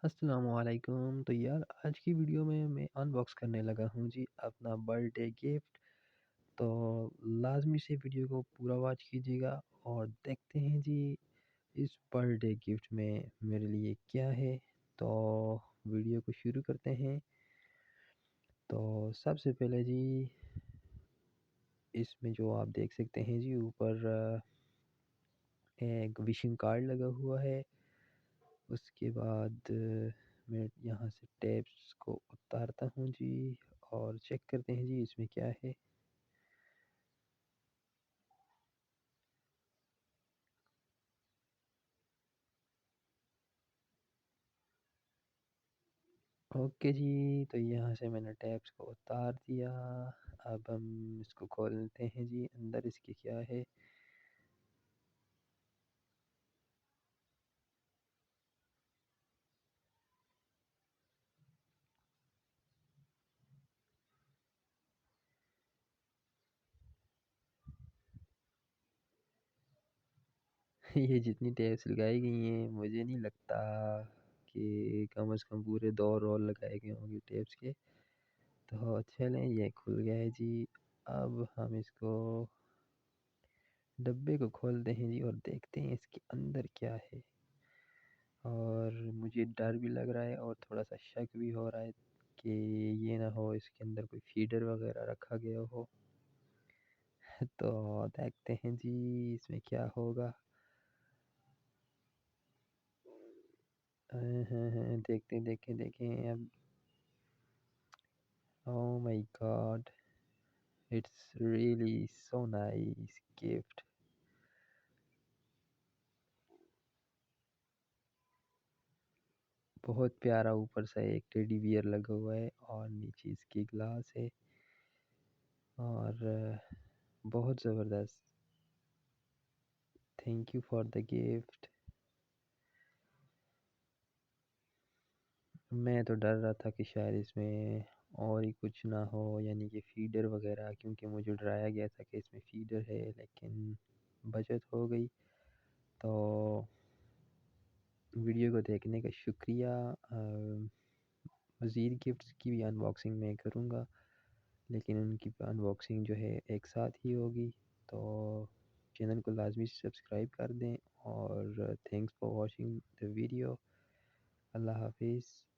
अस्सलामुअलैकुम। तो यार आज की वीडियो में मैं अनबॉक्स करने लगा हूँ जी अपना बर्थडे गिफ्ट। तो लाज़मी से वीडियो को पूरा वॉच कीजिएगा और देखते हैं जी इस बर्थडे गिफ्ट में मेरे लिए क्या है। तो वीडियो को शुरू करते हैं। तो सबसे पहले जी इसमें जो आप देख सकते हैं जी ऊपर एक विशिंग कार्ड लगा हुआ है। उसके बाद मैं यहाँ से टैब्स को उतारता हूँ जी और चेक करते हैं जी इसमें क्या है। ओके जी, तो यहाँ से मैंने टैब्स को उतार दिया। अब हम इसको खोलते हैं जी अंदर इसके क्या है। ये जितनी टैब्स लगाई गई हैं मुझे नहीं लगता कि कम से कम पूरे 2 रोल लगाए गए होंगे टैब्स के। तो चलें ये खुल गया है जी। अब हम इसको डब्बे को खोलते हैं जी और देखते हैं इसके अंदर क्या है। और मुझे डर भी लग रहा है और थोड़ा सा शक भी हो रहा है कि ये ना हो इसके अंदर कोई फीडर वगैरह रखा गया हो। तो देखते हैं जी इसमें क्या होगा। देखते देखें देखें अब। Oh my God, it's really so nice gift. बहुत प्यारा ऊपर से एक टेडी बियर लगा हुआ है और नीचे इसकी ग्लास है और बहुत ज़बरदस्त। Thank you for the gift. मैं तो डर रहा था कि शायद इसमें और ही कुछ ना हो, यानी कि फीडर वगैरह, क्योंकि मुझे डराया गया था कि इसमें फीडर है, लेकिन बचत हो गई। तो वीडियो को देखने का शुक्रिया। मज़ीद गिफ्ट्स की भी अनबॉक्सिंग मैं करूँगा, लेकिन उनकी अनबॉक्सिंग जो है एक साथ ही होगी। तो चैनल को लाजमी से सब्सक्राइब कर दें और thanks for watching the video. अल्लाह हाफिज़।